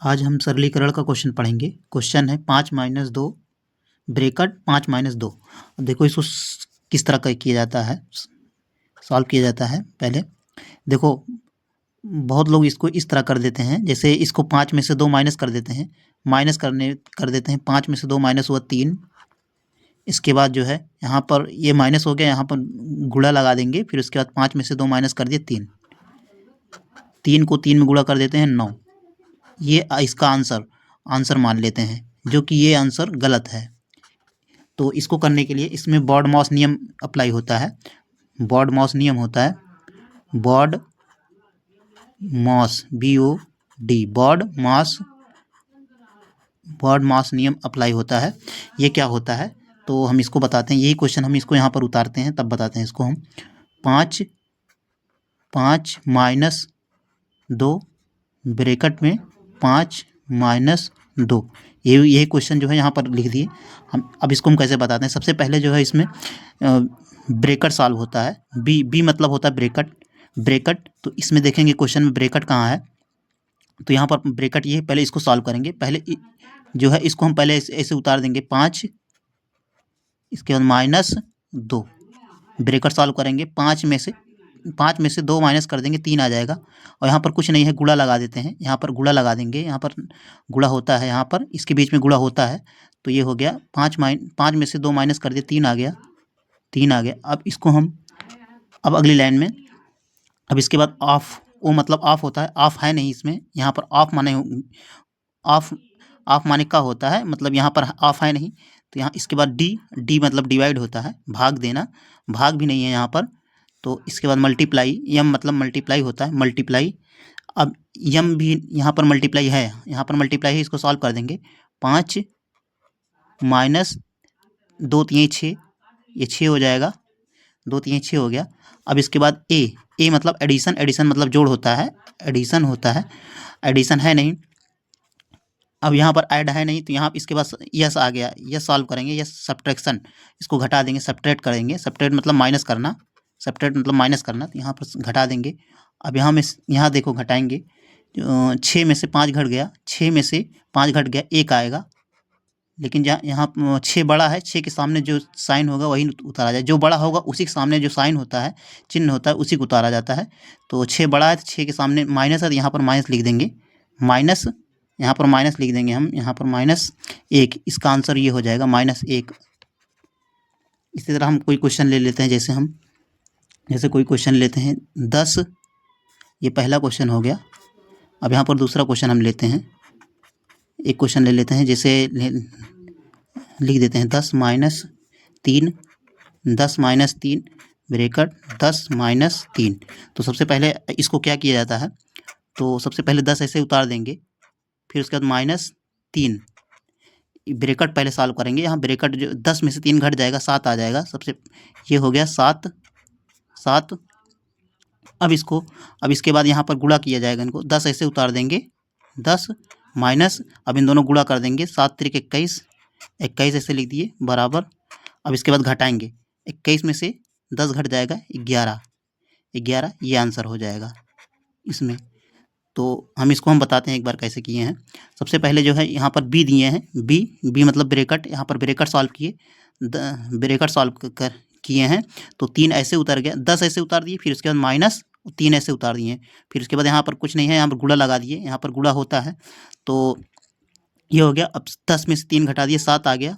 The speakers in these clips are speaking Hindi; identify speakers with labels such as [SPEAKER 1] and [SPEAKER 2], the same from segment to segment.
[SPEAKER 1] आज हम सरलीकरण का क्वेश्चन पढ़ेंगे। क्वेश्चन है 5 - 2 ब्रैकेट 5 - 2। देखो इसको किस तरह का किया जाता है, सॉल्व किया जाता है। पहले देखो बहुत लोग इसको इस तरह कर देते हैं, जैसे इसको 5 में से 2 माइनस कर देते हैं। माइनस कर देते हैं 5 में से 2 माइनस हुआ 3। इसके बाद जो है यहाँ पर ये माइनस हो गया, यहाँ पर गुणा लगा देंगे। फिर उसके बाद 5 में से 2 माइनस कर दिए 3। 3 को 3 में गुणा कर देते हैं 9। ये इसका आंसर मान लेते हैं, जो कि ये आंसर गलत है। तो इसको करने के लिए इसमें बॉड मॉस नियम अप्लाई होता है। बॉड मॉस नियम होता है, बॉड मॉस BOD बॉड मॉस नियम अप्लाई होता है। ये क्या होता है तो हम इसको बताते हैं। यही क्वेश्चन हम इसको यहाँ पर उतारते हैं, तब बताते हैं इसको हम। 5 - 2 ब्रैकेट में 5 - 2, यही क्वेश्चन जो है यहाँ पर लिख दिए हम। अब इसको हम कैसे बताते हैं। सबसे पहले जो है इसमें ब्रैकेट सॉल्व होता है। बी मतलब होता है ब्रैकेट। तो इसमें देखेंगे क्वेश्चन में ब्रैकेट कहाँ है, तो यहाँ पर ब्रैकेट ये। पहले इसको सॉल्व करेंगे। पहले जो है इसको हम पहले ऐसे उतार देंगे 5, इसके बाद -2 ब्रैकेट सॉल्व करेंगे। 5 में से 2 माइनस कर देंगे, 3 आ जाएगा। और यहाँ पर कुछ नहीं है, गुणा लगा देते हैं। यहाँ पर गुणा लगा देंगे, यहाँ पर गुणा होता है, यहाँ पर इसके बीच में गुणा होता है। तो ये हो गया 5 में से 2 माइनस कर दिए, 3 आ गया। अब इसको हम अगली लाइन में, अब इसके बाद ऑफ, वो मतलब ऑफ होता है। ऑफ है नहीं इसमें, यहाँ पर ऑफ माने का होता है, मतलब यहाँ पर ऑफ है नहीं। तो यहाँ इसके बाद डी मतलब डिवाइड होता है, भाग देना। भाग भी नहीं है यहाँ पर। तो इसके बाद मल्टीप्लाई, यम मतलब मल्टीप्लाई होता है, मल्टीप्लाई। अब यम भी यहाँ पर मल्टीप्लाई है, इसको सॉल्व कर देंगे। 5 - 2 3 6, ये 6 हो जाएगा। 2 3 6 हो गया। अब इसके बाद ए मतलब एडिशन मतलब जोड़ होता है, एडिशन है नहीं। अब यहाँ पर ऐड है नहीं, तो यहाँ इसके बाद यस आ गया। यस सॉल्व करेंगे, यस सब्ट्रैक्शन, इसको घटा देंगे, सब्ट्रैक्ट करेंगे। सब्ट्रैक्ट मतलब माइनस करना, तो यहाँ पर घटा देंगे। अब यहाँ देखो घटाएंगे, 6 में से 5 घट गया, 1 आएगा। लेकिन यहाँ 6 बड़ा है, 6 के सामने जो साइन होगा वही उतारा जाए। जो बड़ा होगा उसी के सामने जो साइन होता है, चिन्ह होता है, उसी को उतारा जाता है। तो 6 बड़ा है, तो 6 के सामने माइनस है, तो यहाँ पर माइनस लिख देंगे। यहाँ पर माइनस लिख देंगे हम, यहाँ पर -1। इसका आंसर ये हो जाएगा -1। इसी तरह हम कोई क्वेश्चन ले लेते हैं, जैसे कोई क्वेश्चन लेते हैं 10। ये पहला क्वेश्चन हो गया। अब यहाँ पर दूसरा क्वेश्चन हम लेते हैं। एक क्वेश्चन ले लेते हैं, जैसे लिख देते हैं 10 - 3 ब्रैकेट 10 - 3। तो सबसे पहले इसको क्या किया जाता है, तो सबसे पहले 10 ऐसे उतार देंगे। फिर उसके बाद -3 ब्रैकेट पहले सॉल्व करेंगे। यहाँ ब्रैकेट जो 10 में से 3 घट जाएगा, 7 आ जाएगा। ये हो गया 7। अब इसके बाद यहाँ पर गुणा किया जाएगा इनको। 10 ऐसे उतार देंगे, 10 माइनस, अब इन दोनों गुणा कर देंगे। 7 त्रिक 21 ऐसे लिख दिए बराबर। अब इसके बाद घटाएंगे, 21 में से 10 घट जाएगा, 11। ये आंसर हो जाएगा इसमें। तो हम बताते हैं एक बार कैसे किए हैं। सबसे पहले जो है यहाँ पर बी दिए हैं, बी मतलब ब्रैकेट। यहाँ पर ब्रैकेट सॉल्व किए हैं। तो 3 ऐसे उतर गया, 10 ऐसे उतार दिए। फिर उसके बाद -3 ऐसे उतार दिए। फिर उसके बाद यहाँ पर कुछ नहीं है, यहाँ पर गुणा लगा दिए। यहाँ पर गुणा होता है, तो ये हो गया। अब 10 में से 3 घटा दिए, 7 आ गया।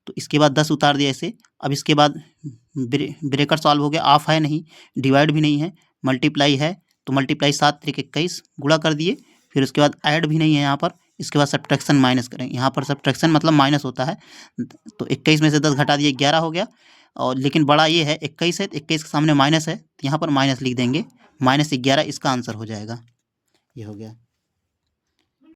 [SPEAKER 1] तो इसके बाद 10 उतार दिया ऐसे। अब इसके बाद ब्रैकेट सॉल्व हो गया। ऑफ है नहीं, डिवाइड भी नहीं है, मल्टीप्लाई है। तो मल्टीप्लाई 7 त्रिक 21 गुणा कर दिए। फिर उसके बाद ऐड भी नहीं है यहाँ पर। इसके बाद सब्ट्रैक्शन माइनस करेंगे। यहाँ पर सब्ट्रैक्शन मतलब माइनस होता है। तो 21 में से 10 घटा दिए, 11 हो गया। और लेकिन बड़ा ये है 21 है, तो 21 के सामने माइनस है, तो यहाँ पर माइनस लिख देंगे। -11 इसका आंसर हो जाएगा। ये हो गया।